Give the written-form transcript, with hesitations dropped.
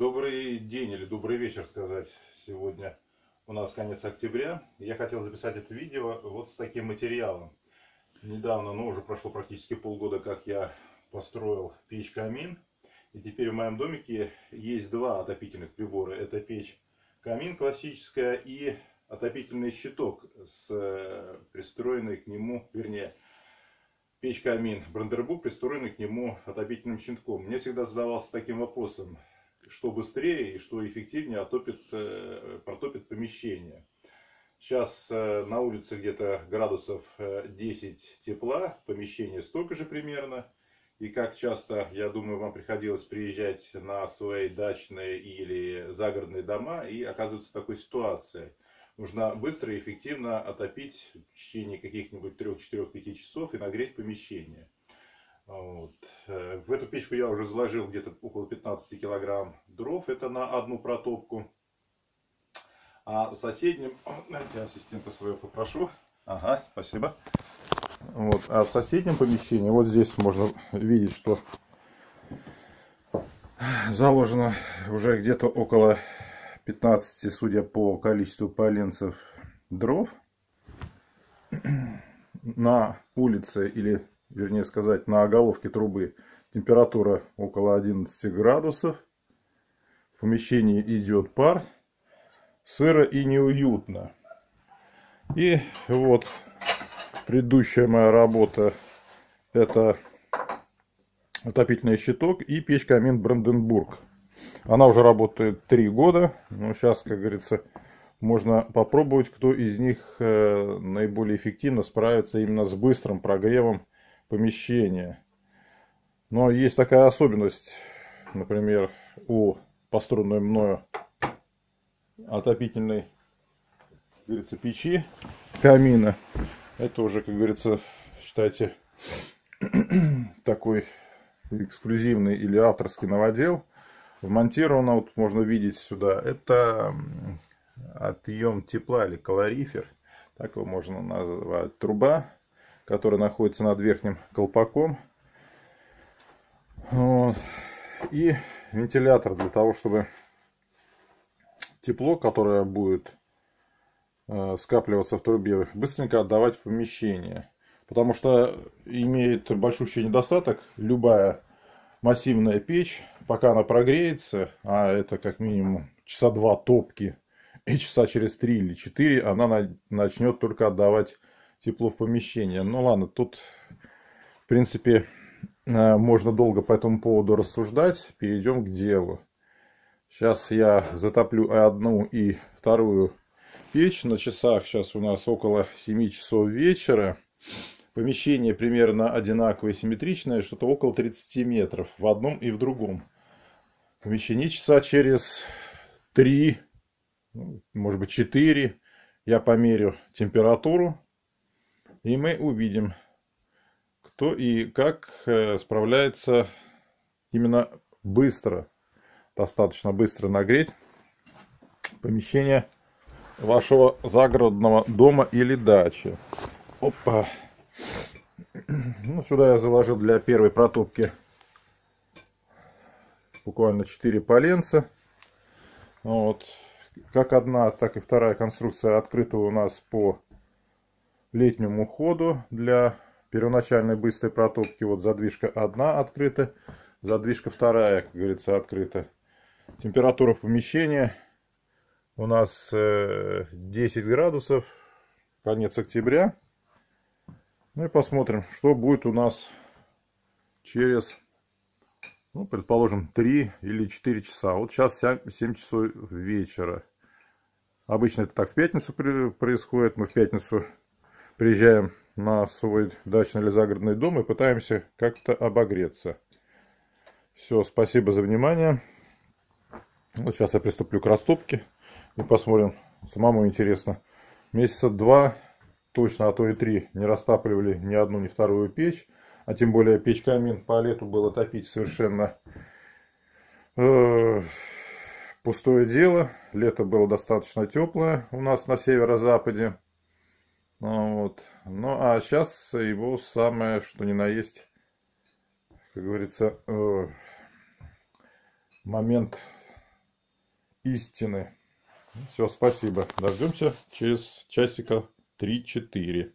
Добрый день или добрый вечер сказать. Сегодня у нас конец октября. Я хотел записать это видео вот с таким материалом. Недавно, уже прошло практически полгода, как я построил печь-камин. И теперь в моем домике есть два отопительных прибора. Это печь-камин классическая и отопительный щиток с пристроенной к нему, вернее, печь-камин Брандербург, пристроенный к нему отопительным щитком. Мне всегда задавался таким вопросом, что быстрее и что эффективнее протопит помещение. Сейчас на улице где-то градусов 10 тепла, помещение столько же примерно. И как часто, я думаю, вам приходилось приезжать на свои дачные или загородные дома и оказываться в такой ситуации. Нужно быстро и эффективно отопить в течение каких-нибудь 3-4-5 часов и нагреть помещение. Вот. В эту печку я уже заложил где-то около 15 килограмм дров. Это на одну протопку. А в соседнем... Дайте ассистента своего попрошу. Ага, спасибо. Вот. А в соседнем помещении, вот здесь можно видеть, что заложено уже где-то около 15, судя по количеству поленцев, дров. На улице, или вернее сказать, на оголовке трубы температура около 11 градусов. В помещении идет пар. Сыро и неуютно. И вот предыдущая моя работа — это отопительный щиток и печь-камин Брандербург. Она уже работает 3 года. Но сейчас, как говорится, можно попробовать, кто из них наиболее эффективно справится именно с быстрым прогревом помещения. Но есть такая особенность, например, у построенной мною отопительной, как говорится, печи, камина. Это уже, как говорится, считайте, такой эксклюзивный или авторский новодел. Вмонтировано, вот можно видеть сюда, это отъем тепла или калорифер, так его можно назвать, труба, которая находится над верхним колпаком. Вот. И вентилятор для того, чтобы тепло, которое будет скапливаться в трубе, быстренько отдавать в помещение. Потому что имеет большущий недостаток любая массивная печь, пока она прогреется, а это как минимум часа 2 топки, и часа через 3 или 4 она начнет только отдавать тепло в помещение. Ну ладно, тут в принципе можно долго по этому поводу рассуждать. Перейдем к делу. Сейчас я затоплю одну и вторую печь. На часах сейчас у нас около 7 часов вечера. Помещение примерно одинаковое, симметричное, что-то около 30 метров в одном и в другом помещении. Часа через 3, может быть 4, я померю температуру, и мы увидим, кто и как справляется именно быстро, достаточно быстро нагреть помещение вашего загородного дома или дачи. Опа! Сюда я заложил для первой протопки буквально 4 поленца. Вот. Как одна, так и вторая конструкция открыта у нас по летнему ходу для первоначальной быстрой протопки. Вот задвижка одна открыта, задвижка вторая, как говорится, открыта. Температура в помещении у нас 10 градусов, конец октября. Ну и посмотрим, что будет у нас через, предположим, 3 или 4 часа. Вот сейчас 7 часов вечера. Обычно это так в пятницу происходит. Мы в пятницу приезжаем на свой дачный или загородный дом и пытаемся как-то обогреться. Все, спасибо за внимание. Вот сейчас я приступлю к растопке и посмотрим. Самому интересно. Месяца 2 точно, а то и 3 не растапливали ни одну, ни вторую печь. А тем более печь-камин по лету было топить совершенно пустое дело. Лето было достаточно теплое у нас на северо-западе. Вот. Ну а сейчас его самое что ни на есть, как говорится, момент истины. Все, спасибо. Дождемся через часика 3-4.